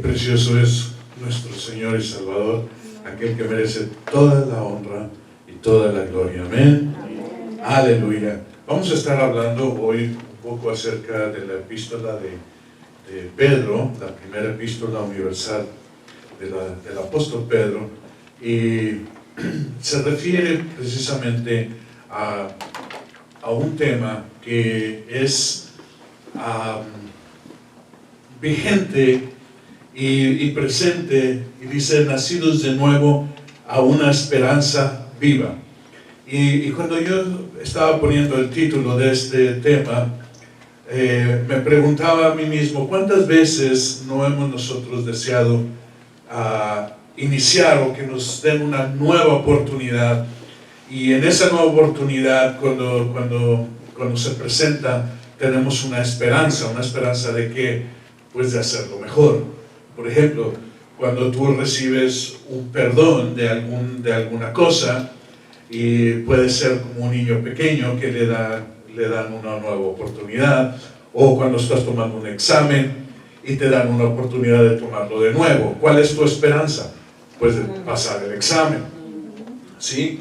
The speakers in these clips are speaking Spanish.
precioso es nuestro Señor y Salvador, aquel que merece toda la honra y toda la gloria. Amén. Aleluya. Vamos a estar hablando hoy un poco acerca de la epístola de Pedro, la primera epístola universal del apóstol Pedro, y se refiere precisamente a un tema que es vigente y presente, y dice: nacidos de nuevo a una esperanza viva. Y cuando yo estaba poniendo el título de este tema, me preguntaba a mí mismo, ¿cuántas veces no hemos nosotros deseado iniciar o que nos den una nueva oportunidad? Y en esa nueva oportunidad, cuando se presenta, tenemos una esperanza de que, pues, de hacerlo mejor. Por ejemplo, cuando tú recibes un perdón de alguna cosa, y puede ser como un niño pequeño que le dan una nueva oportunidad, o cuando estás tomando un examen y te dan una oportunidad de tomarlo de nuevo. ¿Cuál es tu esperanza? Pues de pasar el examen. ¿Sí?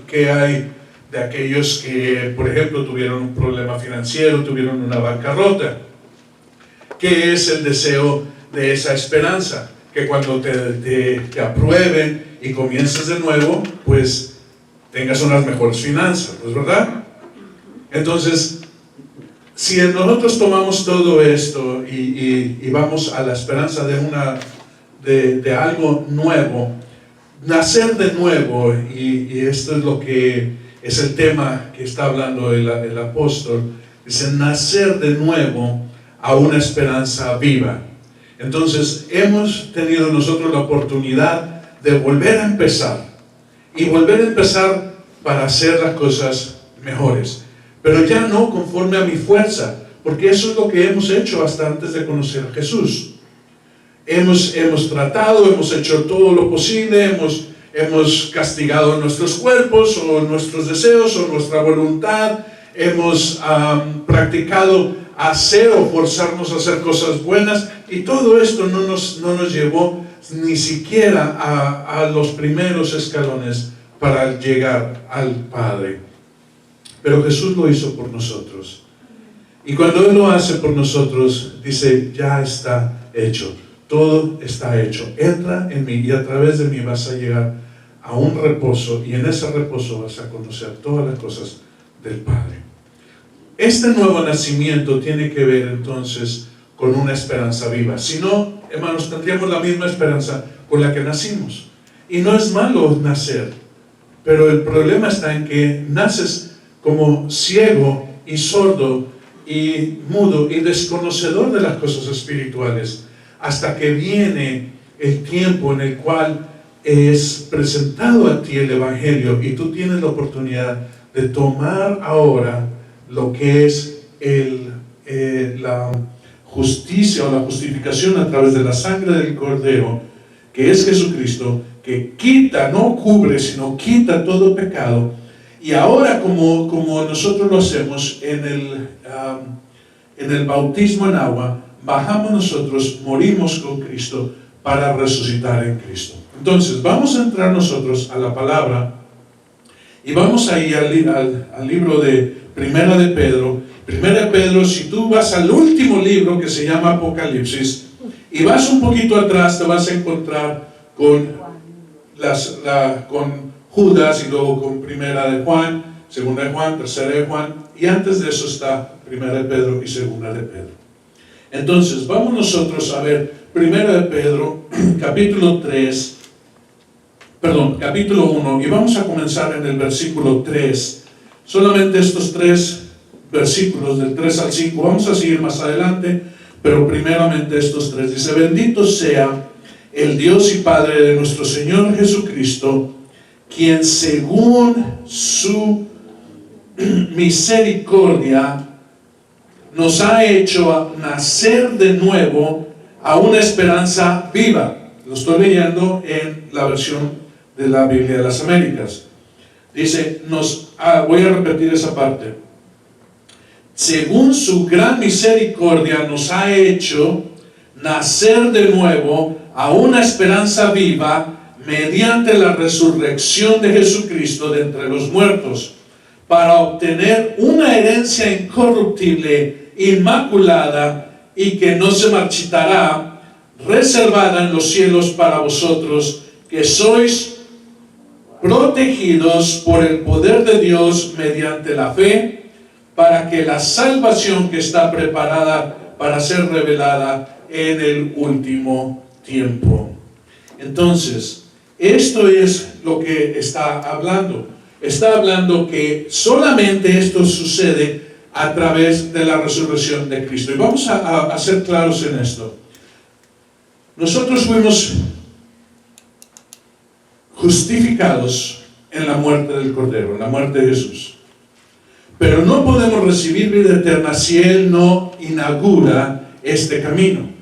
¿Qué hay de aquellos que, por ejemplo, tuvieron un problema financiero, tuvieron una bancarrota? ¿Qué es el deseo de esa esperanza? Que cuando te aprueben y comiences de nuevo, pues tengas unas mejores finanzas, ¿no es verdad? Entonces, si nosotros tomamos todo esto y vamos a la esperanza de algo nuevo, nacer de nuevo, y esto es lo que es el tema que está hablando el apóstol, dice: nacer de nuevo a una esperanza viva. Entonces, hemos tenido nosotros la oportunidad de volver a empezar, y volver a empezar para hacer las cosas mejores, pero ya no conforme a mi fuerza, porque eso es lo que hemos hecho hasta antes de conocer a Jesús. Hemos tratado, hemos hecho todo lo posible, hemos castigado nuestros cuerpos o nuestros deseos o nuestra voluntad, hemos practicado hacer o forzarnos a hacer cosas buenas, y todo esto no nos llevó ni siquiera a los primeros escalones para llegar al Padre. Pero Jesús lo hizo por nosotros, y cuando Él lo hace por nosotros, dice: ya está hecho, todo está hecho, entra en mí y a través de mí vas a llegar a un reposo, y en ese reposo vas a conocer todas las cosas del Padre. Este nuevo nacimiento tiene que ver entonces con una esperanza viva. Si no, hermanos, tendríamos la misma esperanza con la que nacimos. Y no es malo nacer, pero el problema está en que naces como ciego y sordo y mudo y desconocedor de las cosas espirituales, hasta que viene el tiempo en el cual es presentado a ti el Evangelio, y tú tienes la oportunidad de tomar ahora lo que es la justicia o la justificación a través de la sangre del Cordero, que es Jesucristo, que quita, no cubre, sino quita todo pecado. Y ahora, como nosotros lo hacemos en el bautismo en agua, bajamos nosotros, morimos con Cristo para resucitar en Cristo. Entonces, vamos a entrar nosotros a la palabra, y vamos a ir al libro de Primera de Pedro. Primera de Pedro, si tú vas al último libro, que se llama Apocalipsis, y vas un poquito atrás, te vas a encontrar con Judas, y luego con Primera de Juan, Segunda de Juan, Tercera de Juan, y antes de eso está Primera de Pedro y Segunda de Pedro. Entonces, vamos nosotros a ver Primera de Pedro, capítulo 1, y vamos a comenzar en el versículo 3. Solamente estos 3 versículos, del 3 al 5, vamos a seguir más adelante, pero primeramente estos 3. Dice: bendito sea el Dios y Padre de nuestro Señor Jesucristo, quien según su misericordia nos ha hecho nacer de nuevo a una esperanza viva. Lo estoy leyendo en la versión de la Biblia de las Américas. Dice, voy a repetir esa parte. Según su gran misericordia nos ha hecho nacer de nuevo a una esperanza viva mediante la resurrección de Jesucristo de entre los muertos, para obtener una herencia incorruptible, inmaculada y que no se marchitará, reservada en los cielos para vosotros, que sois protegidos por el poder de Dios mediante la fe, para que la salvación que está preparada para ser revelada en el último tiempo. Entonces, esto es lo que está hablando. Está hablando que solamente esto sucede a través de la resurrección de Cristo. Y vamos a ser claros en esto. Nosotros fuimos justificados en la muerte del Cordero, en la muerte de Jesús. Pero no podemos recibir vida eterna si Él no inaugura este camino.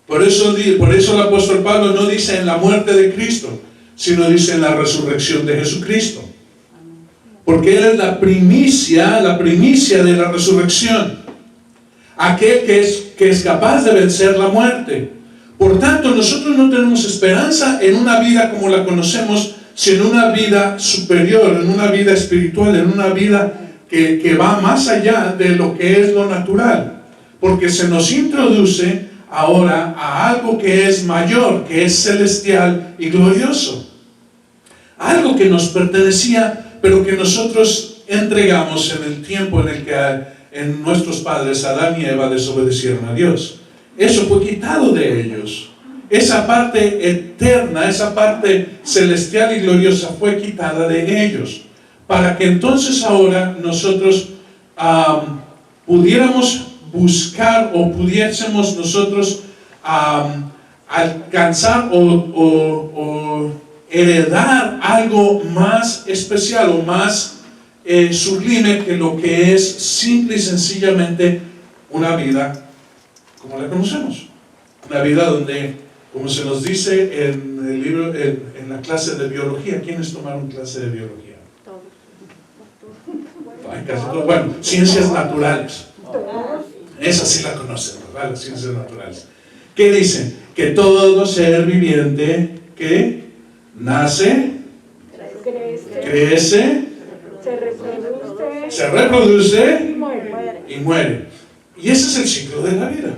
Por eso el apóstol Pablo no dice en la muerte de Cristo, sino dice en la resurrección de Jesucristo. Porque Él es la primicia de la resurrección. Aquel que es capaz de vencer la muerte. Por tanto, nosotros no tenemos esperanza en una vida como la conocemos, sino en una vida superior, en una vida espiritual, en una vida que va más allá de lo que es lo natural. Porque se nos introduce ahora a algo que es mayor, que es celestial y glorioso. Algo que nos pertenecía, pero que nosotros entregamos en el tiempo en el que nuestros padres, Adán y Eva, desobedecieron a Dios. Eso fue quitado de ellos. Esa parte eterna, esa parte celestial y gloriosa fue quitada de ellos. Para que entonces ahora nosotros pudiéramos buscar o pudiésemos nosotros alcanzar o heredar algo más especial o más sublime que lo que es simple y sencillamente una vida como la conocemos. Una vida donde, como se nos dice en el libro, en la clase de biología, ¿quiénes tomaron clase de biología? Ay, casi todo. Bueno, ciencias naturales. Esa sí la conocen, ¿verdad? Las ciencias naturales. ¿Qué dicen? Que todo ser viviente que nace, crece, se reproduce y muere. Y ese es el ciclo de la vida.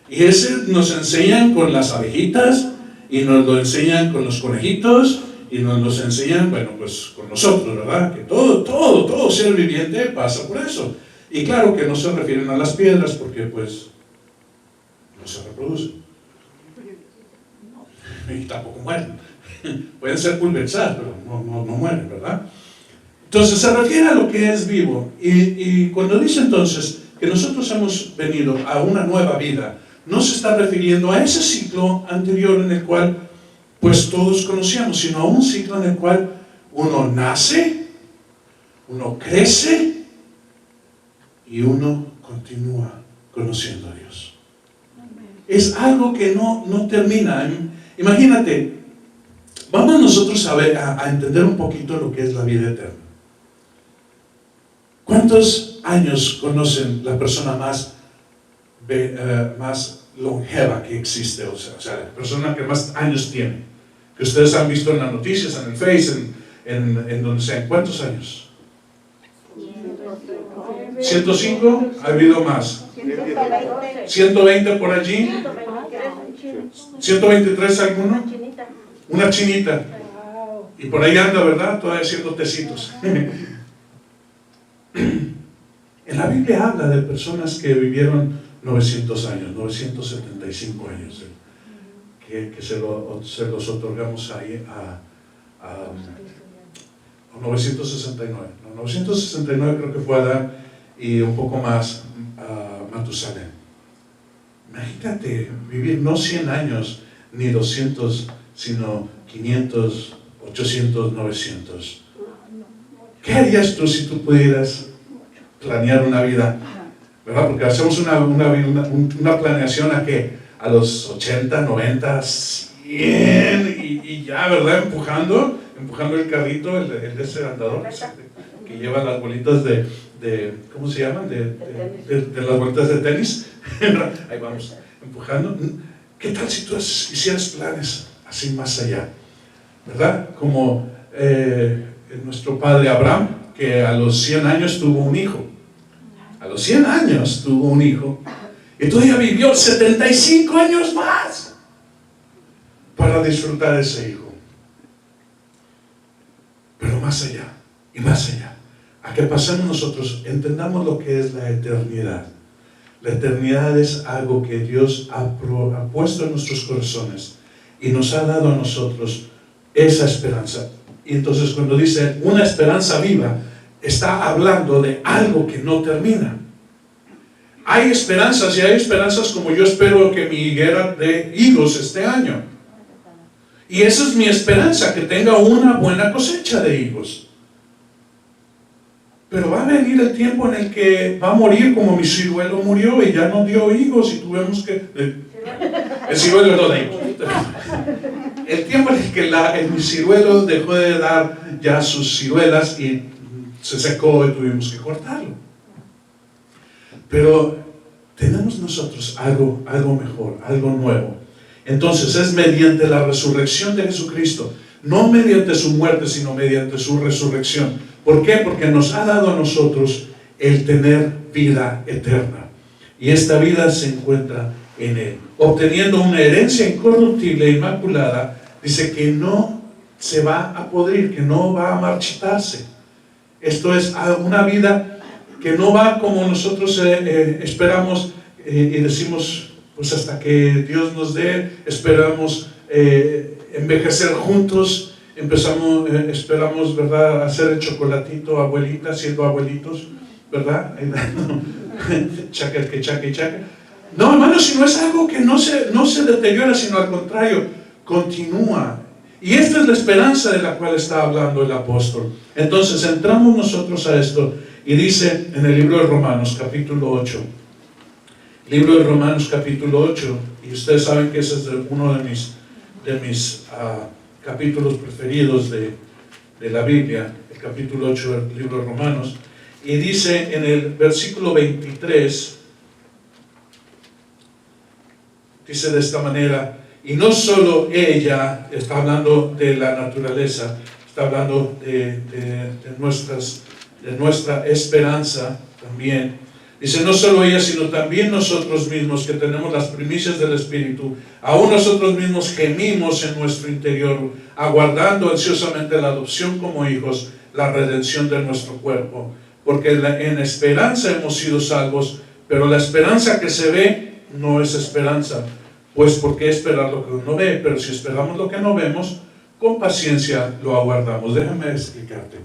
Y ese nos enseñan con las abejitas, y nos lo enseñan con los conejitos, y nos lo enseñan, bueno, pues con nosotros, ¿verdad? Que todo ser viviente pasa por eso. Y claro que no se refieren a las piedras, porque pues no se reproducen. Y tampoco mueren. Pueden ser pulverizadas, pero no mueren, ¿verdad? Entonces se refiere a lo que es vivo. Y cuando dice entonces que nosotros hemos venido a una nueva vida, no se está refiriendo a ese ciclo anterior en el cual pues todos conocíamos, sino a un ciclo en el cual uno nace, uno crece y uno continúa conociendo a Dios. Es algo que no termina. Imagínate, vamos nosotros a entender un poquito lo que es la vida eterna. ¿Cuántos años conocen la persona más longeva que existe? O sea, la persona que más años tiene. Que ustedes han visto en las noticias, en el Face, en donde sea. ¿Cuántos años? 105, ha habido más. 120 por allí. 123 alguno. Una chinita. Y por ahí anda, ¿verdad? Todavía haciendo tecitos. En la Biblia habla de personas que vivieron 900 años, 975 años, que se los otorgamos ahí a 969. 969 creo que fue Adán y un poco más a Matusalén. Imagínate vivir no 100 años ni 200, sino 500, 800, 900. ¿Qué harías tú si tú pudieras planear una vida? ¿Verdad? Porque hacemos una planeación a los 80, 90, 100 y ya, ¿verdad? Empujando el carrito, el de ese andador. que lleva las bolitas ¿cómo se llaman? De las bolitas de tenis. Ahí vamos, empujando. ¿Qué tal si tú hicieras planes así más allá? ¿Verdad? Como nuestro padre Abraham, que a los 100 años tuvo un hijo. A los 100 años tuvo un hijo. Y todavía vivió 75 años más para disfrutar de ese hijo. Pero más allá, y más allá, a que pasemos nosotros, entendamos lo que es la eternidad. La eternidad es algo que Dios ha puesto en nuestros corazones y nos ha dado a nosotros esa esperanza. Y entonces cuando dice una esperanza viva, está hablando de algo que no termina. Hay esperanzas, y hay esperanzas como yo espero que mi higuera dé higos este año. Y esa es mi esperanza, que tenga una buena cosecha de higos. Pero va a venir el tiempo en el que va a morir como mi ciruelo murió y ya no dio higos y tuvimos que... el ciruelo no da higos. El tiempo en el que mi ciruelo dejó de dar ya sus ciruelas y se secó y tuvimos que cortarlo. Pero tenemos nosotros algo mejor, algo nuevo. Entonces es mediante la resurrección de Jesucristo, no mediante su muerte, sino mediante su resurrección. ¿Por qué? Porque nos ha dado a nosotros el tener vida eterna. Y esta vida se encuentra en Él. Obteniendo una herencia incorruptible e inmaculada, dice que no se va a podrir, que no va a marchitarse. Esto es una vida que no va como nosotros esperamos y decimos, pues hasta que Dios nos dé, esperamos envejecer juntos. Esperamos, ¿verdad?, hacer el chocolatito, abuelita, siendo abuelitos, ¿verdad? Chaca, que chaca y chaca. No, hermano, si no es algo que no se deteriora, sino al contrario, continúa. Y esta es la esperanza de la cual está hablando el apóstol. Entonces, entramos nosotros a esto, y dice en el libro de Romanos, capítulo 8. Libro de Romanos, capítulo 8, y ustedes saben que ese es uno de mis capítulos preferidos de la Biblia, el capítulo 8 del libro de Romanos, y dice en el versículo 23, dice de esta manera, y no solo ella, está hablando de la naturaleza, está hablando de nuestra esperanza también. Dice, no solo ella, sino también nosotros mismos, que tenemos las primicias del Espíritu, aún nosotros mismos gemimos en nuestro interior, aguardando ansiosamente la adopción como hijos, la redención de nuestro cuerpo. Porque en esperanza hemos sido salvos, pero la esperanza que se ve no es esperanza. Pues, ¿por qué esperar lo que uno ve? Pero si esperamos lo que no vemos, con paciencia lo aguardamos. Déjame explicarte.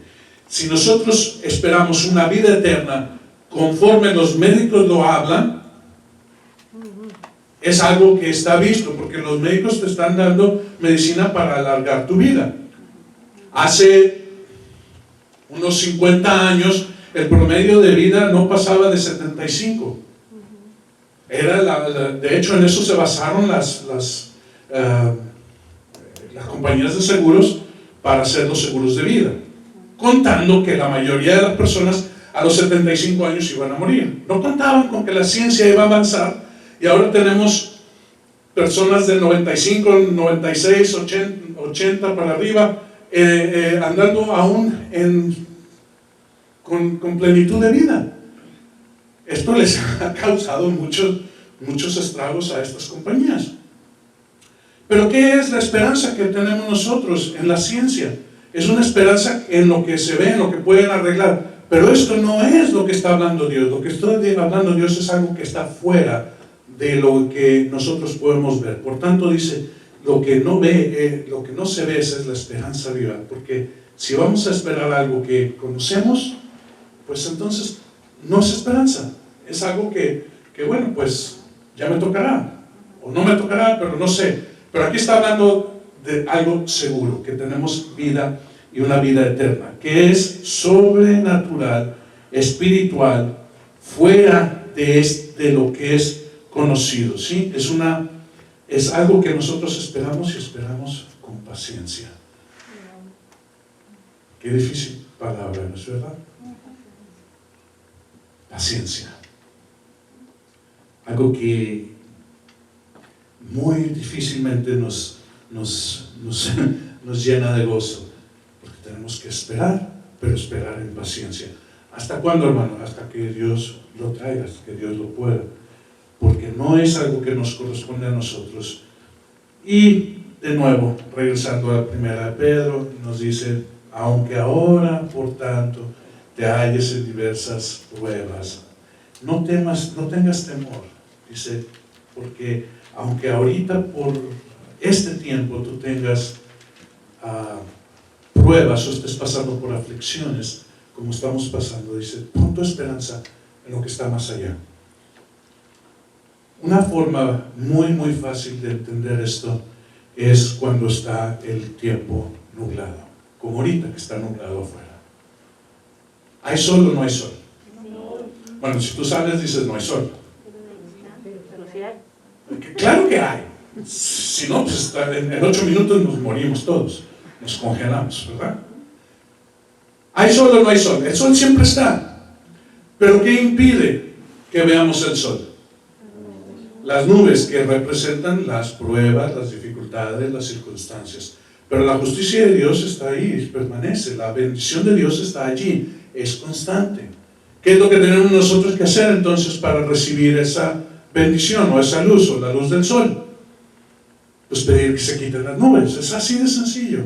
Si nosotros esperamos una vida eterna, conforme los médicos lo hablan, es algo que está visto, porque los médicos te están dando medicina para alargar tu vida. Hace unos 50 años, el promedio de vida no pasaba de 75. De hecho, en eso se basaron las compañías de seguros para hacer los seguros de vida, contando que la mayoría de las personas a los 75 años iban a morir. No contaban con que la ciencia iba a avanzar, y ahora tenemos personas de 95, 96, 80 para arriba, andando aún con plenitud de vida. Esto les ha causado muchos estragos a estas compañías. Pero ¿qué es la esperanza que tenemos nosotros en la ciencia? Es una esperanza en lo que se ve, en lo que pueden arreglar. Pero esto no es lo que está hablando Dios. Lo que está hablando Dios es algo que está fuera de lo que nosotros podemos ver. Por tanto, dice, lo que no se ve, esa es la esperanza viva. Porque si vamos a esperar algo que conocemos, pues entonces no es esperanza. Es algo que bueno, pues ya me tocará. O no me tocará, pero no sé. Pero aquí está hablando de algo seguro, que tenemos vida y una vida eterna, que es sobrenatural, espiritual, fuera de lo que es conocido, ¿sí? Es algo que nosotros esperamos, y esperamos con paciencia. Qué difícil palabra, ¿no es verdad? paciencia. Algo que muy difícilmente nos llena de gozo, porque tenemos que esperar, pero esperar en paciencia. ¿Hasta cuándo, hermano? Hasta que Dios lo traiga, hasta que Dios lo pueda, porque no es algo que nos corresponde a nosotros. Y de nuevo, regresando a la primera de Pedro, nos dice: aunque ahora, por tanto, te halles en diversas pruebas, no temas, no tengas temor. Dice, porque aunque ahorita por este tiempo tú tengas pruebas o estés pasando por aflicciones, como estamos pasando, dice, pon tu esperanza en lo que está más allá. Una forma muy fácil de entender esto es cuando está el tiempo nublado, como ahorita que está nublado afuera. ¿Hay sol o no hay sol? Bueno, si tú sales dices no hay sol. Claro que hay. Si no, pues en 8 minutos nos morimos todos, nos congelamos, ¿verdad? ¿Hay sol o no hay sol? El sol siempre está. ¿Pero qué impide que veamos el sol? Las nubes, que representan las pruebas, las dificultades, las circunstancias. Pero la justicia de Dios está ahí, permanece. La bendición de Dios está allí, es constante. ¿Qué es lo que tenemos nosotros que hacer entonces para recibir esa bendición o esa luz o la luz del sol? Pues pedir que se quiten las nubes. Es así de sencillo.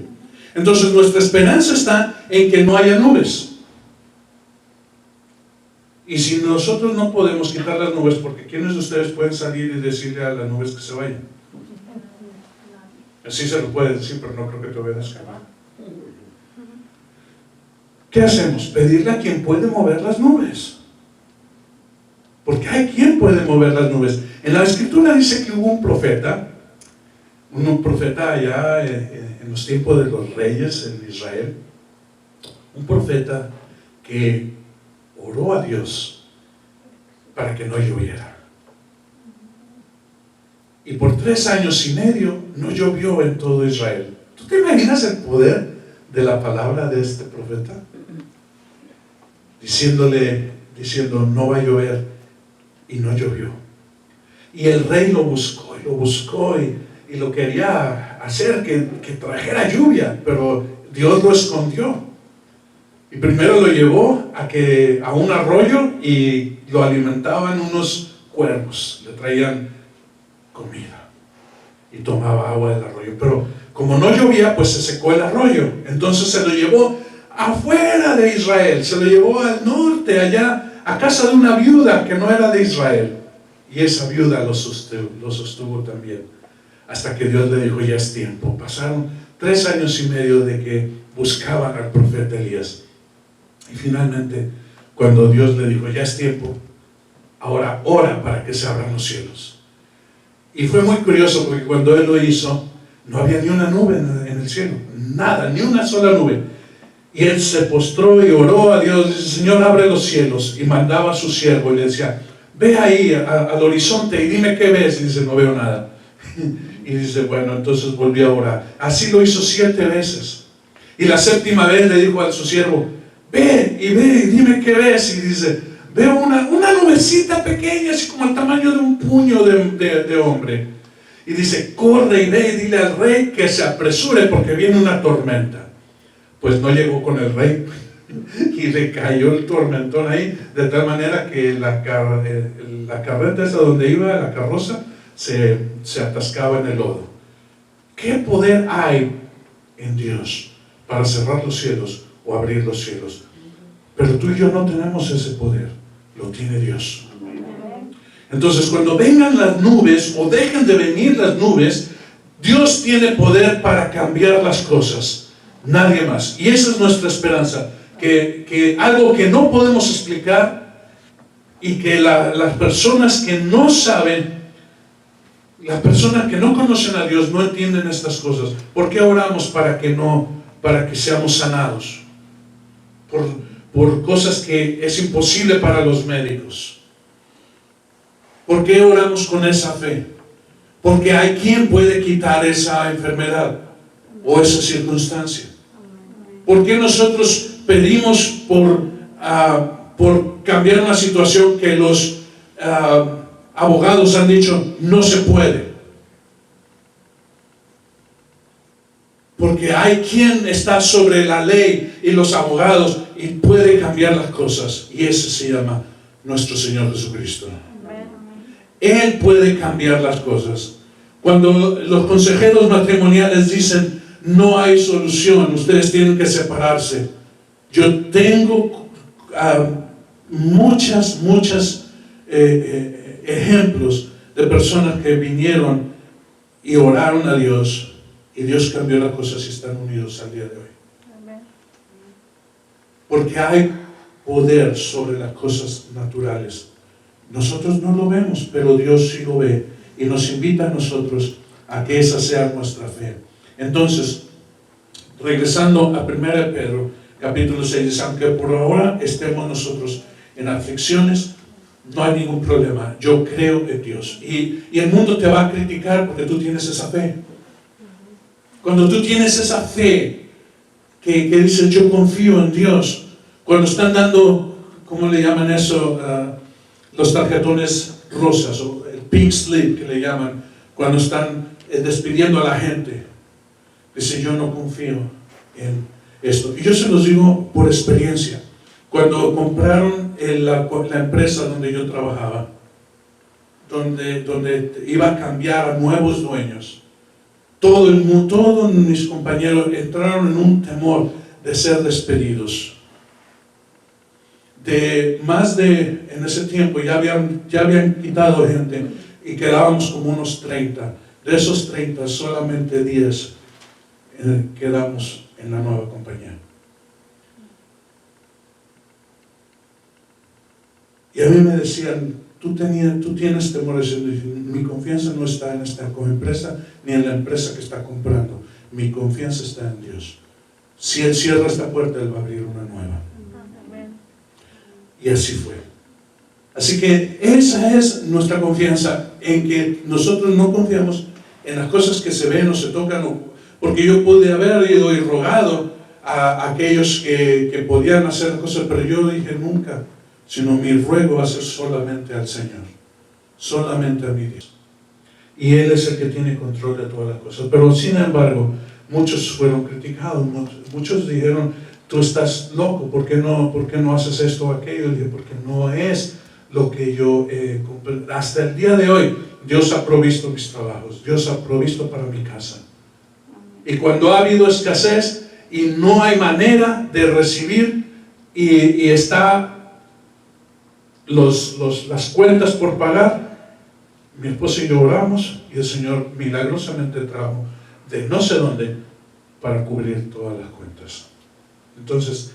Entonces nuestra esperanza está en que no haya nubes. Y si nosotros no podemos quitar las nubes, porque ¿quiénes de ustedes pueden salir y decirle a las nubes que se vayan? Así se lo pueden decir, pero no creo que te obedezcan. ¿Qué hacemos? Pedirle a quien puede mover las nubes. Porque hay quien puede mover las nubes. En la Escritura dice que hubo un profeta allá en los tiempos de los reyes en Israel, un profeta que oró a Dios para que no lloviera. Y por 3 años y medio no llovió en todo Israel. ¿Tú te imaginas el poder de la palabra de este profeta? Diciendo, no va a llover, y no llovió. Y el rey lo buscó y lo quería hacer que trajera lluvia, pero Dios lo escondió. Y primero lo llevó a un arroyo y lo alimentaban unos cuervos, le traían comida y tomaba agua del arroyo. Pero como no llovía, pues se secó el arroyo. Entonces se lo llevó afuera de Israel, se lo llevó al norte, allá, a casa de una viuda que no era de Israel. Y esa viuda lo sostuvo también, hasta que Dios le dijo, ya es tiempo. Pasaron 3 años y medio de que buscaban al profeta Elías. Y finalmente, cuando Dios le dijo, ya es tiempo, ahora ora para que se abran los cielos. Y fue muy curioso porque cuando él lo hizo, no había ni una nube en el cielo, nada, ni una sola nube. Y él se postró y oró a Dios, dice, Señor, abre los cielos. Y mandaba a su siervo y le decía, ve ahí al horizonte y dime qué ves. Y dice, no veo nada. Y dice, bueno, entonces volvió a orar. Así lo hizo 7 veces. Y la 7ª vez le dijo a su siervo, ve y dime qué ves. Y dice, veo una nubecita pequeña, así como el tamaño de un puño de hombre. Y dice, corre y ve y dile al rey que se apresure porque viene una tormenta. Pues no llegó con el rey y le cayó el tormentón ahí, de tal manera que la carreta esa donde iba, la carroza, se atascaba en el lodo. ¿Qué poder hay en Dios para cerrar los cielos o abrir los cielos? Pero tú y yo no tenemos ese poder, lo tiene Dios. Entonces, cuando vengan las nubes o dejen de venir las nubes, Dios tiene poder para cambiar las cosas. Nadie más. Y esa es nuestra esperanza. Que algo que no podemos explicar y que las personas que no saben, las personas que no conocen a Dios no entienden estas cosas. ¿Por qué oramos para que seamos sanados? Por cosas que es imposible para los médicos. ¿Por qué oramos con esa fe? Porque hay quien puede quitar esa enfermedad o esa circunstancia. ¿Por qué nosotros pedimos por cambiar una situación que los abogados han dicho no se puede. Porque hay quien está sobre la ley y los abogados y puede cambiar las cosas. Y ese se llama nuestro Señor Jesucristo. Él puede cambiar las cosas. Cuando los consejeros matrimoniales dicen no hay solución, ustedes tienen que separarse. Yo tengo muchos ejemplos de personas que vinieron y oraron a Dios y Dios cambió las cosas y están unidos al día de hoy. Amén. Porque hay poder sobre las cosas naturales. Nosotros no lo vemos, pero Dios sí lo ve y nos invita a nosotros a que esa sea nuestra fe. Entonces, regresando a 1 Pedro, capítulo 6, dice, aunque por ahora estemos nosotros en aflicciones, no hay ningún problema. Yo creo en Dios. Y el mundo te va a criticar porque tú tienes esa fe. Cuando tú tienes esa fe que dices, yo confío en Dios. Cuando están dando, ¿cómo le llaman eso? Los tarjetones rosas, o el pink slip que le llaman, cuando están despidiendo a la gente. Dice, yo no confío en esto. Y yo se los digo por experiencia. Cuando compraron la empresa donde yo trabajaba, donde iba a cambiar a nuevos dueños, todos mis compañeros entraron en un temor de ser despedidos. En ese tiempo ya habían quitado gente y quedábamos como unos 30. De esos 30, solamente 10 quedamos en la nueva compañía. Y a mí me decían, tú tienes temores. Mi confianza no está en esta empresa ni en la empresa que está comprando. Mi confianza está en Dios. Si Él cierra esta puerta, Él va a abrir una nueva. Y así fue. Así que esa es nuestra confianza, en que nosotros no confiamos en las cosas que se ven o se tocan, porque yo pude haber ido y rogado a aquellos que podían hacer cosas, pero yo dije nunca, sino mi ruego va a ser solamente al Señor, solamente a mi Dios. Y Él es el que tiene control de todas las cosas. Pero sin embargo, muchos fueron criticados, muchos dijeron, tú estás loco, ¿por qué no haces esto o aquello? Y dije, porque no es lo que yo hasta el día de hoy, Dios ha provisto mis trabajos, Dios ha provisto para mi casa. Y cuando ha habido escasez y no hay manera de recibir y está las cuentas por pagar, mi esposa y yo oramos y el Señor milagrosamente trajo de no sé dónde para cubrir todas las cuentas. Entonces,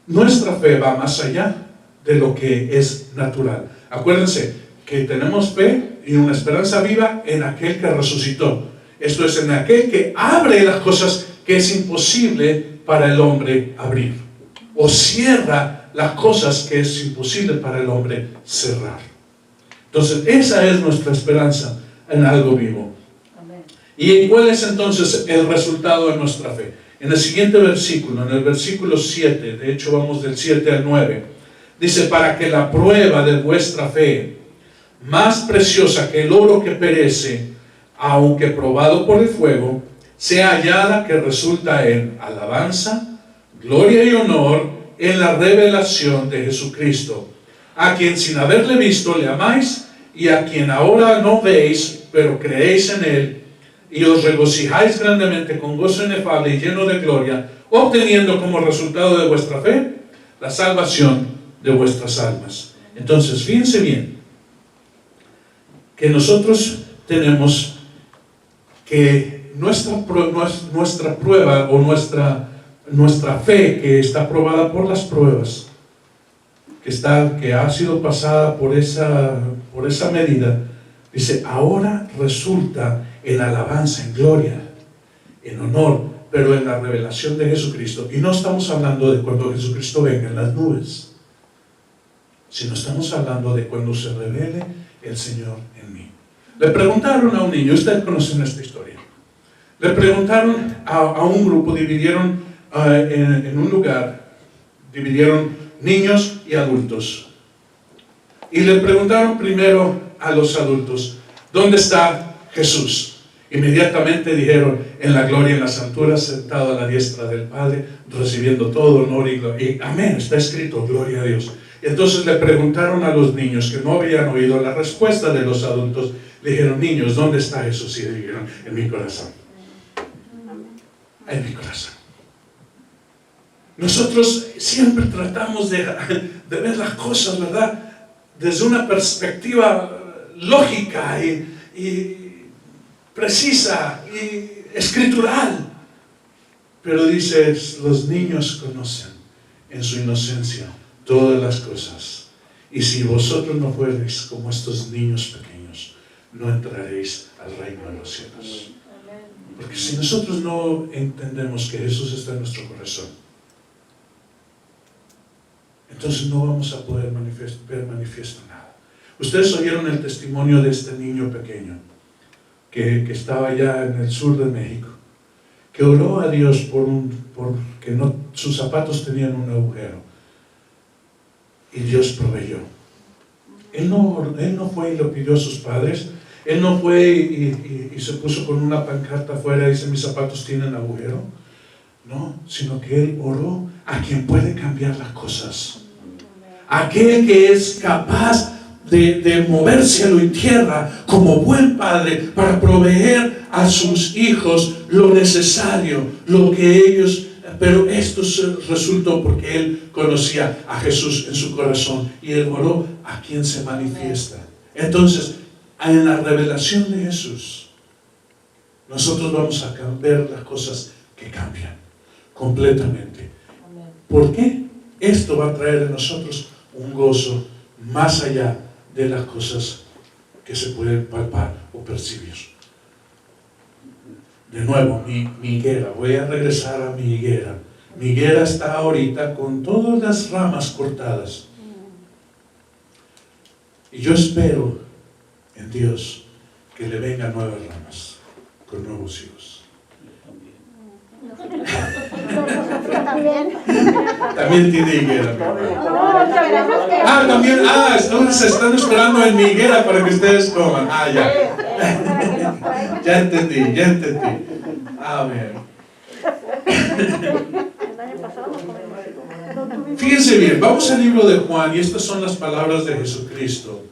nuestra fe va más allá de lo que es natural. Acuérdense que tenemos fe y una esperanza viva en aquel que resucitó. Esto es, en aquel que abre las cosas que es imposible para el hombre abrir, o cierra las cosas que es imposible para el hombre cerrar. Entonces, esa es nuestra esperanza en algo vivo. Amén. ¿Y cuál es entonces el resultado de nuestra fe? En el siguiente versículo, en el versículo 7, de hecho vamos del 7 al 9, dice, para que la prueba de vuestra fe, más preciosa que el oro que perece, aunque probado por el fuego, sea hallada que resulta en alabanza, gloria y honor en la revelación de Jesucristo, a quien sin haberle visto le amáis, y a quien ahora no veis, pero creéis en él, y os regocijáis grandemente con gozo inefable y lleno de gloria, obteniendo como resultado de vuestra fe la salvación de vuestras almas. Entonces, fíjense bien, que nosotros tenemos que nuestra prueba o nuestra fe, que está probada por las pruebas, que ha sido pasada por esa medida, dice, ahora resulta en alabanza, en gloria, en honor, pero en la revelación de Jesucristo. Y no estamos hablando de cuando Jesucristo venga en las nubes, sino estamos hablando de cuando se revele el Señor en mí. Le preguntaron a un niño, ustedes conocen esta historia, le preguntaron a un grupo, dividieron en un lugar, dividieron niños y adultos. Y le preguntaron primero a los adultos, ¿dónde está Jesús? Inmediatamente dijeron, en la gloria, en las alturas, sentado a la diestra del Padre, recibiendo todo honor y gloria. Y amén, está escrito, gloria a Dios. Y entonces le preguntaron a los niños que no habían oído la respuesta de los adultos. Le dijeron, niños, ¿dónde está Jesús? Y dijeron, en mi corazón. En mi corazón. Nosotros siempre tratamos de ver las cosas, ¿verdad?, desde una perspectiva lógica y precisa y escritural. Pero dice, los niños conocen en su inocencia todas las cosas. Y si vosotros no fuereis como estos niños pequeños, no entraréis al reino de los cielos. Porque si nosotros no entendemos que Jesús está en nuestro corazón, entonces no vamos a poder ver manifiesto nada. Ustedes oyeron el testimonio de este niño pequeño que estaba allá en el sur de México, que oró a Dios porque sus zapatos tenían un agujero y Dios proveyó. Él no fue y lo pidió a sus padres. Él no fue y se puso con una pancarta afuera y dice, mis zapatos tienen agujero. No, sino que él oró a quien puede cambiar las cosas. Aquel que es capaz de mover cielo y tierra como buen padre para proveer a sus hijos lo necesario, lo que ellos... Pero esto resultó porque él conocía a Jesús en su corazón y él oró a quien se manifiesta. Entonces, en la revelación de Jesús, nosotros vamos a ver las cosas que cambian completamente. ¿Por qué? Esto va a traer en nosotros un gozo más allá de las cosas que se pueden palpar o percibir. De nuevo, mi higuera, voy a regresar a mi higuera. Mi higuera está ahorita con todas las ramas cortadas. Y yo espero en Dios que le vengan nuevas ramas con nuevos hijos. También tiene higuera. También, entonces están esperando en mi higuera para que ustedes coman. Ya. Ya entendí. Amén. Fíjense bien, vamos al libro de Juan y estas son las palabras de Jesucristo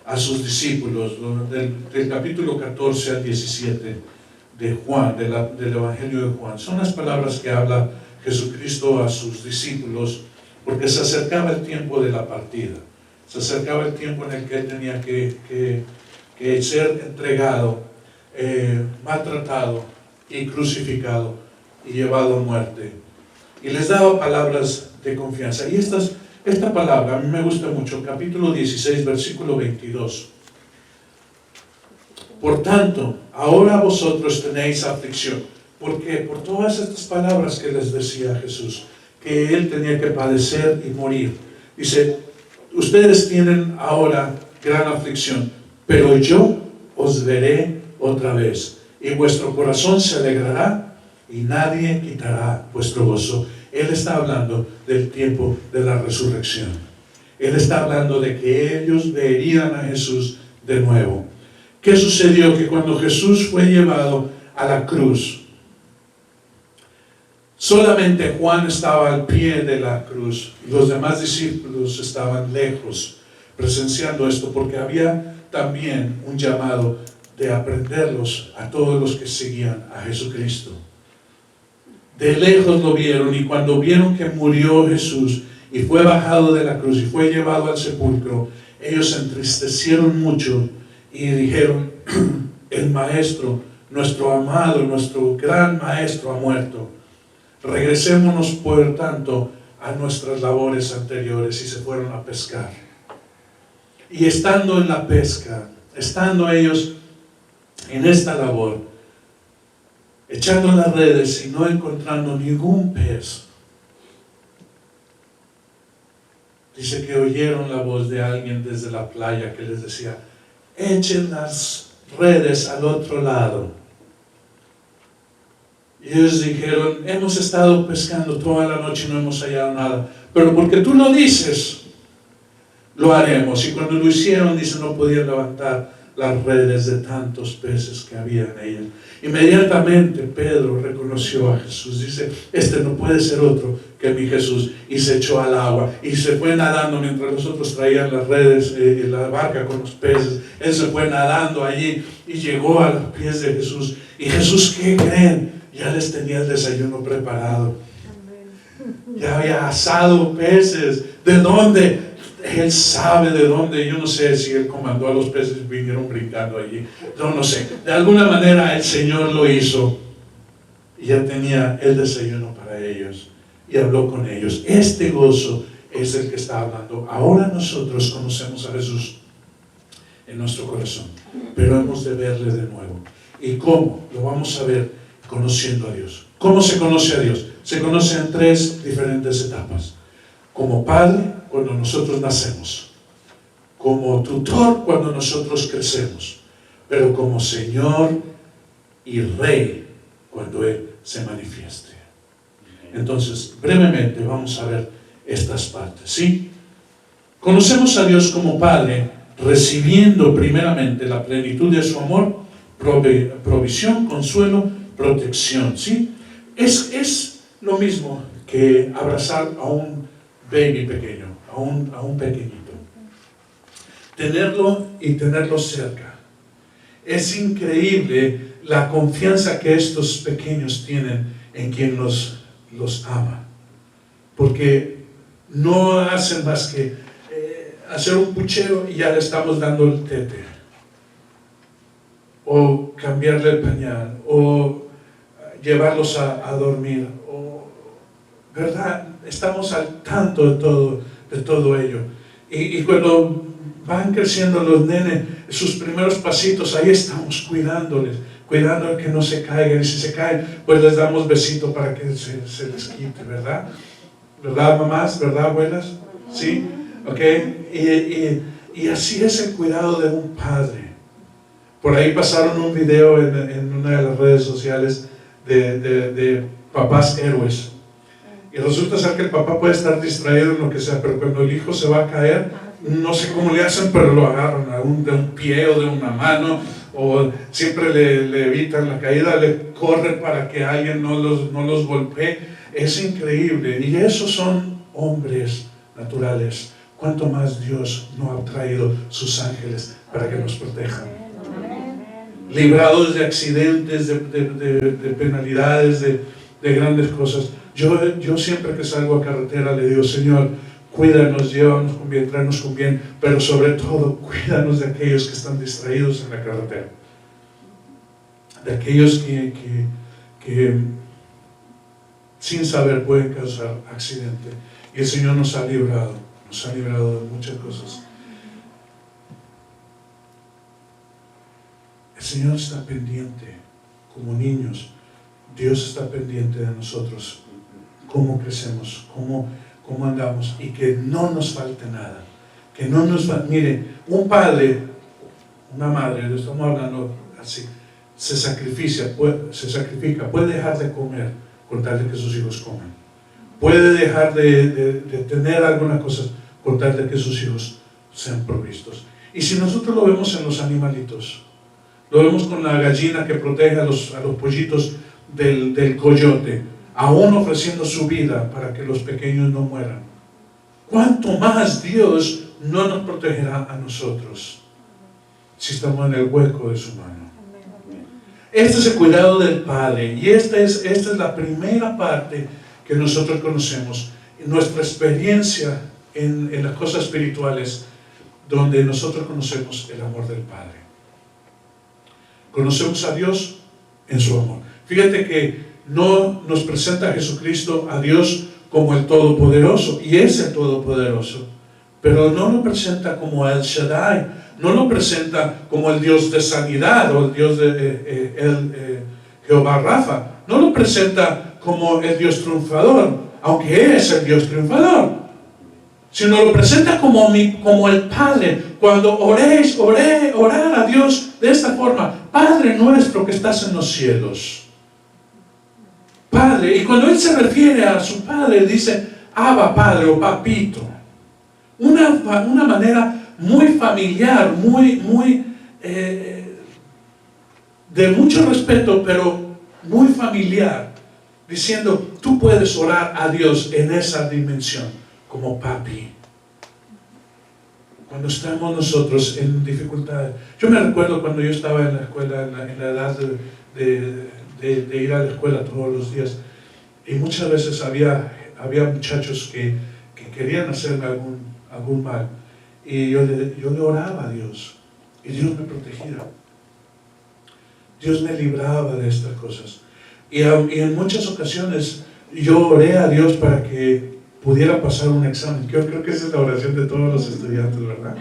a sus discípulos, del capítulo 14 al 17 de Juan, del Evangelio de Juan. Son las palabras que habla Jesucristo a sus discípulos porque se acercaba el tiempo de la partida. Se acercaba el tiempo en el que él tenía que ser entregado, maltratado y crucificado y llevado a muerte. Y les daba palabras de confianza. Y esta palabra a mí me gusta mucho, capítulo 16, versículo 22. Por tanto, ahora vosotros tenéis aflicción. ¿Por qué? Por todas estas palabras que les decía Jesús, que Él tenía que padecer y morir. Dice, ustedes tienen ahora gran aflicción, pero yo os veré otra vez, y vuestro corazón se alegrará, y nadie quitará vuestro gozo. Él está hablando del tiempo de la resurrección. Él está hablando de que ellos verían a Jesús de nuevo. ¿Qué sucedió? Que cuando Jesús fue llevado a la cruz, solamente Juan estaba al pie de la cruz y los demás discípulos estaban lejos presenciando esto, porque había también un llamado de aprenderlos a todos los que seguían a Jesucristo. De lejos lo vieron, y cuando vieron que murió Jesús y fue bajado de la cruz y fue llevado al sepulcro, ellos se entristecieron mucho y dijeron, el maestro, nuestro amado, nuestro gran maestro ha muerto. Regresémonos por tanto a nuestras labores anteriores, y se fueron a pescar. Y estando en la pesca, estando ellos en esta labor, echando las redes y no encontrando ningún pez, dice que oyeron la voz de alguien desde la playa que les decía, echen las redes al otro lado. Y ellos dijeron, hemos estado pescando toda la noche y no hemos hallado nada, pero porque tú lo dices, lo haremos. Y cuando lo hicieron, dice, no podían levantar las redes de tantos peces que había en ellas. Inmediatamente Pedro reconoció a Jesús. Dice, este no puede ser otro que mi Jesús. Y se echó al agua y se fue nadando mientras los otros traían las redes, la barca con los peces. Él se fue nadando allí y llegó a los pies de Jesús. Y Jesús, ¿qué creen? Ya les tenía el desayuno preparado. Ya había asado peces. ¿De dónde? Él sabe de dónde. Yo no sé si Él comandó a los peces y vinieron brincando allí. Yo no sé. De alguna manera el Señor lo hizo. Y ya tenía el desayuno para ellos. Y habló con ellos. Este gozo es el que está hablando. Ahora nosotros conocemos a Jesús en nuestro corazón. Pero hemos de verle de nuevo. ¿Y cómo? Lo vamos a ver conociendo a Dios. ¿Cómo se conoce a Dios? Se conoce en 3 diferentes etapas. Como Padre, cuando nosotros nacemos. Como tutor, cuando nosotros crecemos. Pero como Señor y Rey, cuando Él se manifieste. Entonces, brevemente vamos a ver estas partes, ¿sí? Conocemos a Dios como Padre, recibiendo primeramente la plenitud de su amor, provisión, consuelo, protección, ¿sí? Es lo mismo que abrazar a un baby pequeño, a un pequeñito. Tenerlo y tenerlo cerca. Es increíble la confianza que estos pequeños tienen en quien los ama. Porque no hacen más que hacer un puchero y ya le estamos dando el tete. O cambiarle el pañal, o llevarlos a dormir, ¿verdad? Estamos al tanto de todo ello. Y cuando van creciendo los nenes, sus primeros pasitos, ahí estamos cuidándoles, cuidando que no se caigan. Y si se caen, pues les damos besito para que se les quite, ¿verdad? ¿Verdad, mamás? ¿Verdad, abuelas? ¿Sí? ¿Ok? Y así es el cuidado de un padre. Por ahí pasaron un video en una de las redes sociales de papás héroes. Y resulta ser que el papá puede estar distraído en lo que sea, pero cuando el hijo se va a caer, no sé cómo le hacen, pero lo agarran de un pie o de una mano, o siempre le evitan la caída, le corren para que alguien no los golpee. Es increíble. Y esos son hombres naturales. ¿Cuánto más Dios no ha traído sus ángeles para que nos protejan? Librados de accidentes, de penalidades, de grandes cosas. Yo siempre que salgo a carretera le digo, Señor, cuídanos, llévanos con bien, tráenos con bien, pero sobre todo, cuídanos de aquellos que están distraídos en la carretera. De aquellos que sin saber pueden causar accidente. Y el Señor nos ha librado de muchas cosas. El Señor está pendiente, como niños. Dios está pendiente de nosotros, cómo crecemos, cómo andamos, y que no nos falte nada. Que no nos falte. Mire, un padre, una madre, lo estamos hablando así, se sacrifica, puede dejar de comer con tal de que sus hijos coman. Puede dejar de tener alguna cosa con tal de que sus hijos sean provistos. Y si nosotros lo vemos en los animalitos, lo vemos con la gallina que protege a los pollitos del coyote, aún ofreciendo su vida para que los pequeños no mueran. ¿Cuánto más Dios no nos protegerá a nosotros si estamos en el hueco de su mano? Este es el cuidado del Padre, y esta es la primera parte que nosotros conocemos, nuestra experiencia en las cosas espirituales, donde nosotros conocemos el amor del Padre. Conocemos a Dios en su amor. Fíjate que no nos presenta a Jesucristo, a Dios, como el Todopoderoso, y es el Todopoderoso, pero no lo presenta como El Shaddai, no lo presenta como el Dios de sanidad o el Dios de Jehová Rafa, no lo presenta como el Dios triunfador, aunque es el Dios triunfador, sino lo presenta como el Padre. Cuando orar a Dios de esta forma: Padre nuestro que estás en los cielos. Padre. Y cuando él se refiere a su padre, dice Abba Padre o Papito. Una manera muy familiar, muy de mucho respeto, pero muy familiar, diciendo, tú puedes orar a Dios en esa dimensión, como papi. Cuando estamos nosotros en dificultades. Yo me recuerdo cuando yo estaba en la escuela, en la edad de ir a la escuela todos los días, y muchas veces había muchachos que querían hacerme algún mal, y yo le oraba a Dios, y Dios me protegía. Dios me libraba de estas cosas. Y en muchas ocasiones yo oré a Dios para que pudiera pasar un examen. Yo creo que esa es la oración de todos los estudiantes, ¿verdad?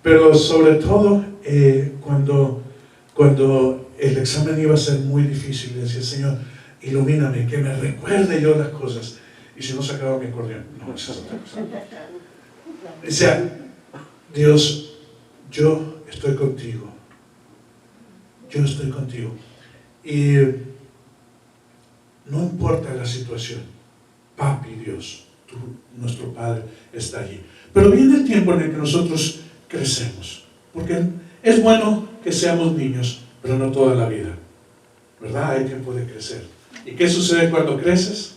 Pero sobre todo cuando el examen iba a ser muy difícil, le decía, Señor, ilumíname, que me recuerde yo las cosas. Y si no sacaba mi acordeón, no, esa es otra cosa. Decía, Dios, yo estoy contigo. Yo estoy contigo. Y no importa la situación, Papi Dios, tú, nuestro Padre, está allí. Pero viene el tiempo en el que nosotros crecemos. Porque es bueno que seamos niños, pero no toda la vida. ¿Verdad? Hay tiempo de crecer. ¿Y qué sucede cuando creces?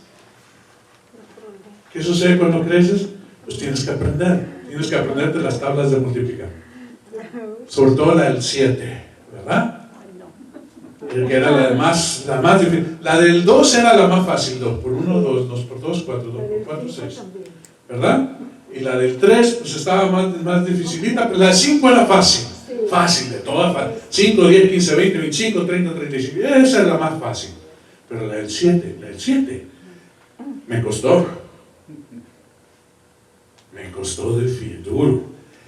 ¿Qué sucede cuando creces? Pues tienes que aprender. Tienes que aprenderte las tablas de multiplicar. Sobre todo la del 7, ¿verdad? Que era la más difícil. La del 2 era la más fácil. 2 por 1, 2, 2 por 2, 4, 2 por 4, 6. ¿Verdad? Y la del 3 pues estaba más dificilita, pero la del 5 era fácil. Fácil, de todas fácil. 5, 10, 15, 20, 25, 30, 35. Esa es la más fácil. Pero la del 7 me costó. Me costó duro.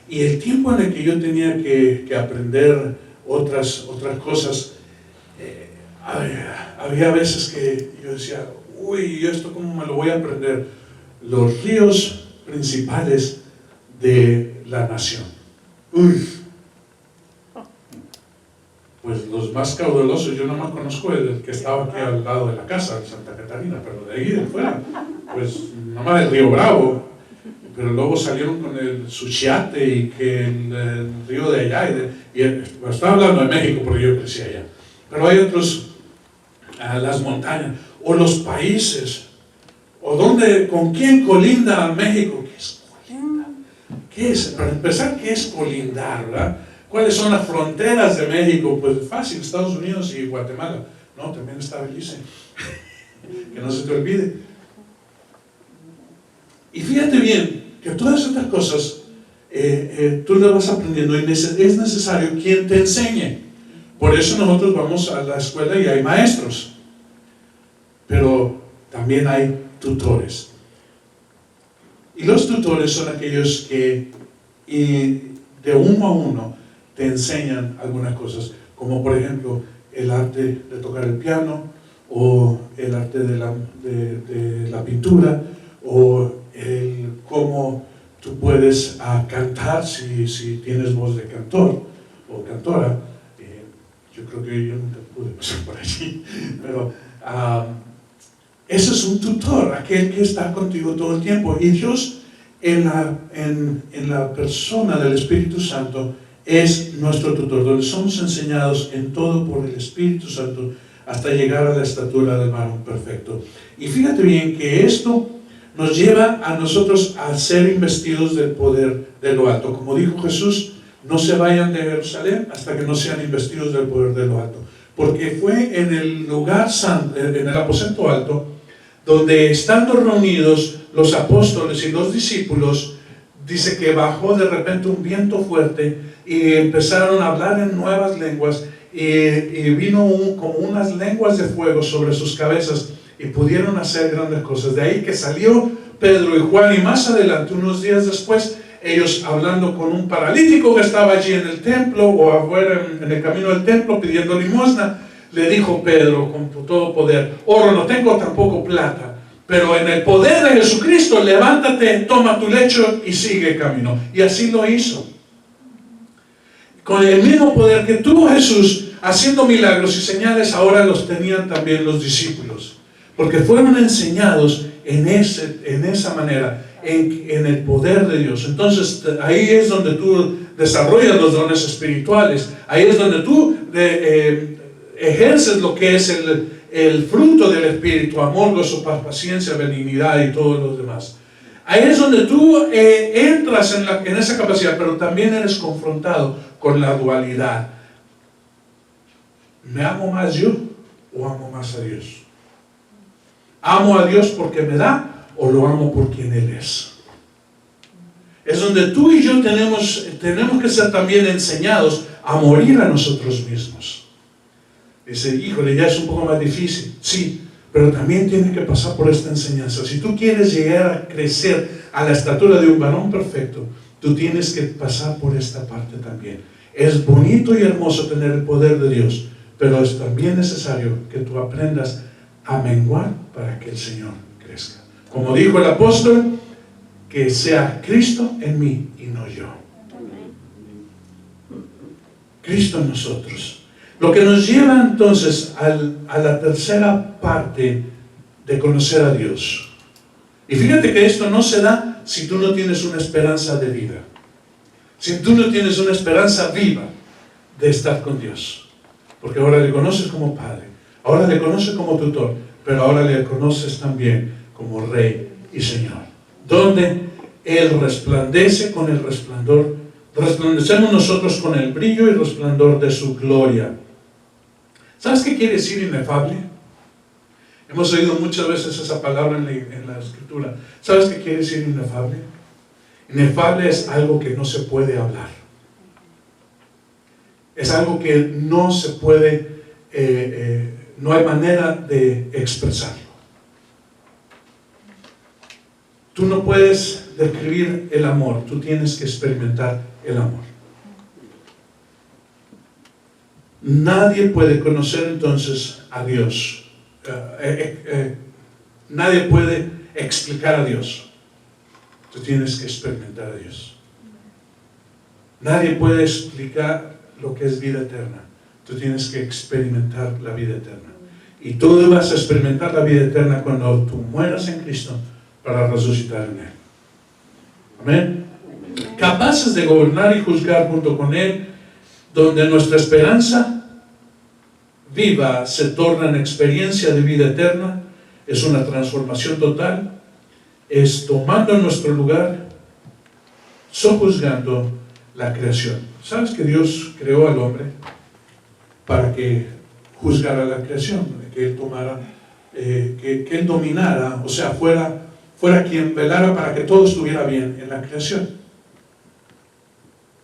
Y el tiempo en el que yo tenía que aprender otras cosas, había veces que yo decía, uy, ¿y esto cómo me lo voy a aprender? Los ríos principales de la nación. Uy. Pues los más caudalosos, yo nomás conozco el que estaba aquí al lado de la casa, de Santa Catarina, pero de ahí de fuera, pues nomás del Río Bravo. Pero luego salieron con el Suchiate y que el río de allá. Estaba hablando de México porque yo crecí allá. Pero hay otros, las montañas, o los países, o con quién colinda México. ¿Qué es colindar? ¿Qué es? Para empezar, ¿qué es colindar, verdad? ¿Cuáles son las fronteras de México? Pues fácil, Estados Unidos y Guatemala. No, también está Belice. Que no se te olvide. Y fíjate bien, que todas estas cosas tú las vas aprendiendo y es necesario quien te enseñe. Por eso nosotros vamos a la escuela y hay maestros. Pero también hay tutores. Y los tutores son aquellos que de uno a uno te enseñan algunas cosas, como por ejemplo el arte de tocar el piano, o el arte de la pintura, o cómo tú puedes cantar si tienes voz de cantor o cantora. Yo creo que yo nunca pude pasar por allí, pero ese es un tutor, aquel que está contigo todo el tiempo. Y Dios en la persona del Espíritu Santo es nuestro tutor, donde somos enseñados en todo por el Espíritu Santo hasta llegar a la estatura del varón perfecto. Y fíjate bien que esto nos lleva a nosotros a ser investidos del poder de lo alto. Como dijo Jesús, no se vayan de Jerusalén hasta que no sean investidos del poder de lo alto. Porque fue en el lugar santo, en el aposento alto, donde estando reunidos los apóstoles y los discípulos, dice que bajó de repente un viento fuerte y empezaron a hablar en nuevas lenguas y vino como unas lenguas de fuego sobre sus cabezas y pudieron hacer grandes cosas. De ahí que salió Pedro y Juan, y más adelante, unos días después, ellos hablando con un paralítico que estaba allí en el templo o afuera en el camino del templo pidiendo limosna, le dijo Pedro con todo poder: oro no tengo, tampoco plata, pero en el poder de Jesucristo, levántate, toma tu lecho y sigue camino. Y así lo hizo. Con el mismo poder que tuvo Jesús, haciendo milagros y señales, ahora los tenían también los discípulos, porque fueron enseñados en esa manera, en el poder de Dios. Entonces ahí es donde tú desarrollas los dones espirituales, ahí es donde tú ejerces lo que es el fruto del Espíritu: amor, gozo, paz, paciencia, benignidad y todos los demás. Ahí es donde tú entras en esa capacidad, pero también eres confrontado con la dualidad. ¿Me amo más yo o amo más a Dios? ¿Amo a Dios porque me da o lo amo por quien Él es? Es donde tú y yo tenemos que ser también enseñados a morir a nosotros mismos. Dice, híjole, ya es un poco más difícil. Sí, pero también tiene que pasar por esta enseñanza. Si tú quieres llegar a crecer a la estatura de un varón perfecto, tú tienes que pasar por esta parte también. Es bonito y hermoso tener el poder de Dios, pero es también necesario que tú aprendas a menguar para que el Señor crezca. Como dijo el apóstol, que sea Cristo en mí y no yo. Cristo en nosotros. Lo que nos lleva entonces a la tercera parte de conocer a Dios. Y fíjate que esto no se da si tú no tienes una esperanza de vida. Si tú no tienes una esperanza viva de estar con Dios. Porque ahora le conoces como Padre, ahora le conoces como tutor, pero ahora le conoces también como Rey y Señor. Donde Él resplandece con el resplandor, resplandecemos nosotros con el brillo y resplandor de su gloria. ¿Sabes qué quiere decir inefable? Hemos oído muchas veces esa palabra en la Escritura. ¿Sabes qué quiere decir inefable? Inefable es algo que no se puede hablar. Es algo que no se puede, no hay manera de expresarlo. Tú no puedes describir el amor, tú tienes que experimentar el amor. Nadie puede conocer entonces a Dios. Nadie puede explicar a Dios. Tú tienes que experimentar a Dios. Nadie puede explicar lo que es vida eterna. Tú tienes que experimentar la vida eterna. Y tú vas a experimentar la vida eterna cuando tú mueras en Cristo para resucitar en Él. Amén. Capaces de gobernar y juzgar junto con Él, donde nuestra esperanza viva se torna en experiencia de vida eterna, es una transformación total, es tomando nuestro lugar, sojuzgando la creación. ¿Sabes que Dios creó al hombre para que juzgara la creación? Que Él tomara, que Él dominara, o sea, fuera quien velara para que todo estuviera bien en la creación.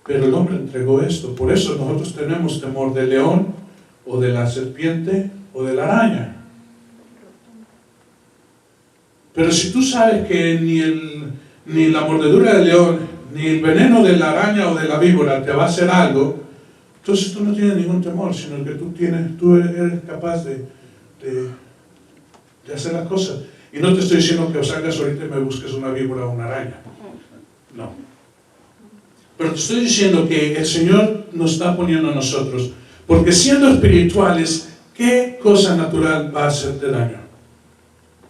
Pero el hombre entregó esto. Por eso nosotros tenemos temor del león, o de la serpiente, o de la araña. Pero si tú sabes que ni la mordedura del león, ni el veneno de la araña o de la víbora te va a hacer algo, entonces tú no tienes ningún temor, sino que tú eres capaz de hacer las cosas. Y no te estoy diciendo que salgas ahorita y me busques una víbora o una araña. No. Pero te estoy diciendo que el Señor nos está poniendo a nosotros, porque siendo espirituales, ¿qué cosa natural va a hacerte daño?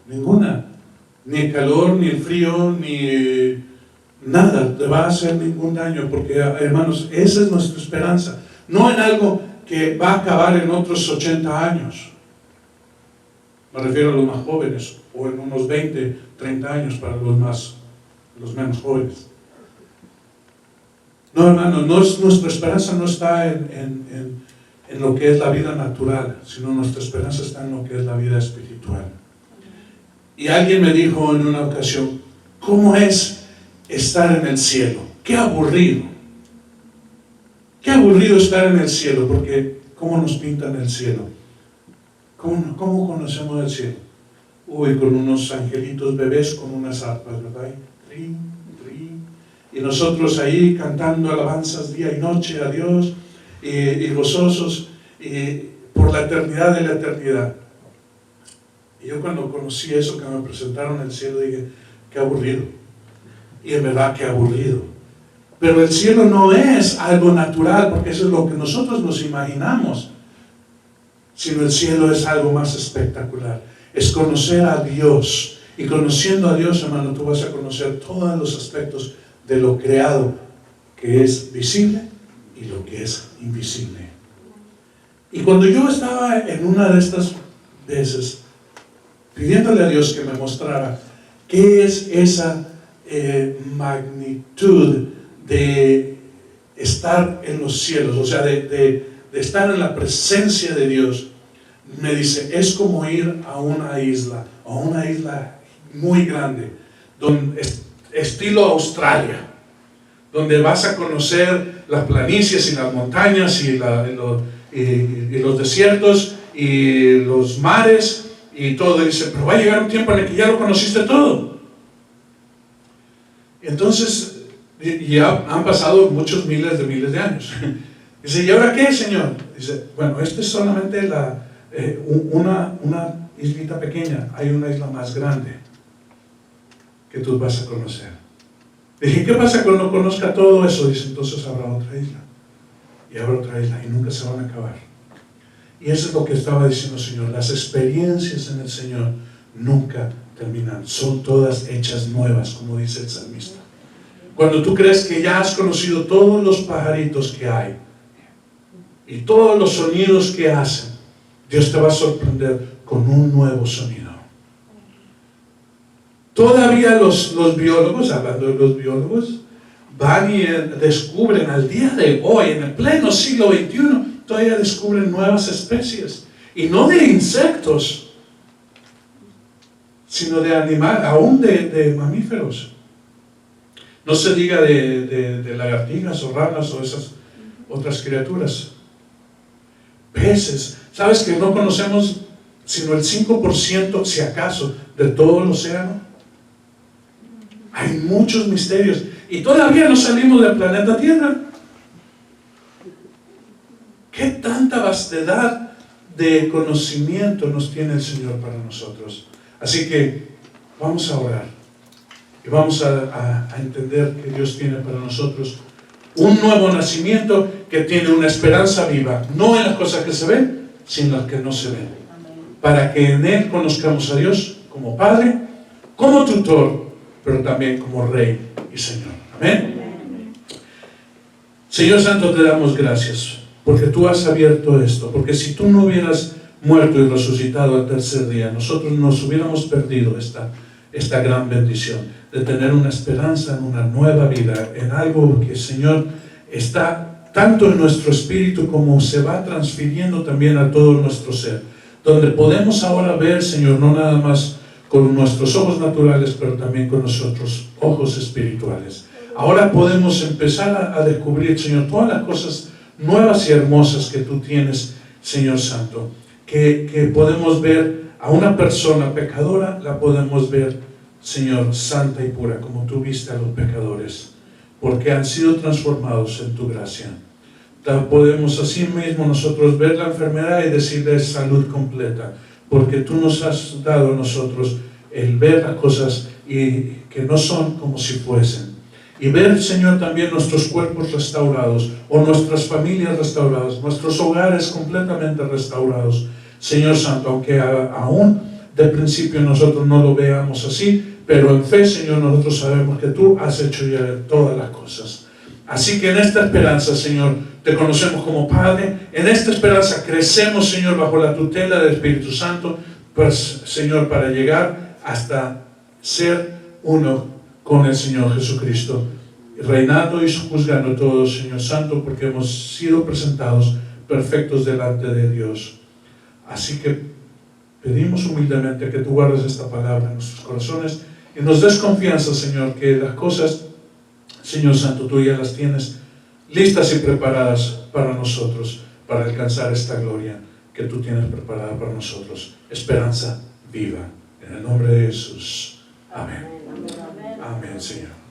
Ninguna. Ni el calor, ni el frío, ni nada te va a hacer ningún daño, porque, hermanos, esa es nuestra esperanza. No en algo que va a acabar en otros 80 años. Me refiero a los más jóvenes, o en unos 20, 30 años para los menos jóvenes. No, hermano, nuestra esperanza no está en lo que es la vida natural, sino nuestra esperanza está en lo que es la vida espiritual. Y alguien me dijo en una ocasión, ¿cómo es estar en el cielo? ¡Qué aburrido! ¡Qué aburrido estar en el cielo! Porque ¿cómo nos pintan el cielo? ¿Cómo conocemos el cielo? Uy, con unos angelitos bebés con unas arpas, ¿verdad? Trin, trin. Y nosotros ahí cantando alabanzas día y noche a Dios y gozosos por la eternidad de la eternidad. Y yo cuando conocí eso, que me presentaron el cielo, dije, qué aburrido. Y en verdad, qué aburrido. Pero el cielo no es algo natural, porque eso es lo que nosotros nos imaginamos. sino el cielo es algo más espectacular. Es conocer a Dios. Y conociendo a Dios, hermano, tú vas a conocer todos los aspectos de lo creado, que es visible y lo que es invisible. Y cuando yo estaba en una de estas veces, pidiéndole a Dios que me mostrara qué es esa magnitud de estar en los cielos, o sea, de estar en la presencia de Dios, me dice, es como ir a una isla muy grande, estilo Australia, donde vas a conocer las planicies y las montañas y los desiertos y los mares y todo. Y dice, pero va a llegar un tiempo en el que ya lo conociste todo. Entonces, ya han pasado muchos miles de años. Dice, ¿y ahora qué, Señor? Dice, bueno, esto es solamente una islita pequeña. Hay una isla más grande que tú vas a conocer. Dije, ¿qué pasa cuando conozca todo eso? Dice, entonces habrá otra isla. Y habrá otra isla y nunca se van a acabar. Y eso es lo que estaba diciendo el Señor. Las experiencias en el Señor nunca terminan. Son todas hechas nuevas, como dice el salmista. Cuando tú crees que ya has conocido todos los pajaritos que hay y todos los sonidos que hacen, Dios te va a sorprender con un nuevo sonido. Todavía los biólogos, hablando de los biólogos, van y descubren al día de hoy, en el pleno siglo XXI, todavía descubren nuevas especies. Y no de insectos, sino de animales, aún de mamíferos. No se diga de lagartijas o ranas o esas otras criaturas. Peces. ¿Sabes que no conocemos sino el 5%, si acaso, de todo el océano? Hay muchos misterios. Y todavía no salimos del planeta Tierra. ¿Qué tanta vastedad de conocimiento nos tiene el Señor para nosotros? Así que vamos a orar. Y vamos a entender que Dios tiene para nosotros un nuevo nacimiento que tiene una esperanza viva. No en las cosas que se ven, sino en las que no se ven. Para que en Él conozcamos a Dios como Padre, como Tutor, pero también como Rey y Señor. Amén. Señor Santo, te damos gracias porque tú has abierto esto, porque si tú no hubieras muerto y resucitado al tercer día, nosotros nos hubiéramos perdido esta gran bendición de tener una esperanza en una nueva vida, en algo que, Señor, está tanto en nuestro espíritu como se va transfiriendo también a todo nuestro ser, donde podemos ahora ver, Señor, no nada más con nuestros ojos naturales, pero también con nuestros ojos espirituales. Ahora podemos empezar a descubrir, Señor, todas las cosas nuevas y hermosas que tú tienes, Señor Santo, que podemos ver a una persona pecadora, la podemos ver, Señor, santa y pura, como tú viste a los pecadores, porque han sido transformados en tu gracia. Podemos así mismo nosotros ver la enfermedad y decirle salud completa, porque tú nos has dado a nosotros el ver las cosas y que no son como si fuesen. Y ver, Señor, también nuestros cuerpos restaurados, o nuestras familias restauradas, nuestros hogares completamente restaurados. Señor Santo, aunque aún de principio nosotros no lo veamos así, pero en fe, Señor, nosotros sabemos que tú has hecho ya todas las cosas. Así que en esta esperanza, Señor, te conocemos como Padre. En esta esperanza crecemos, Señor, bajo la tutela del Espíritu Santo, pues, Señor, para llegar hasta ser uno con el Señor Jesucristo, reinando y juzgando todo, Señor Santo, porque hemos sido presentados perfectos delante de Dios. Así que pedimos humildemente que tú guardes esta palabra en nuestros corazones y nos des confianza, Señor, que las cosas, Señor Santo, tú ya las tienes listas y preparadas para nosotros, para alcanzar esta gloria que tú tienes preparada para nosotros. Esperanza viva. En el nombre de Jesús. Amén. Amén, Señor.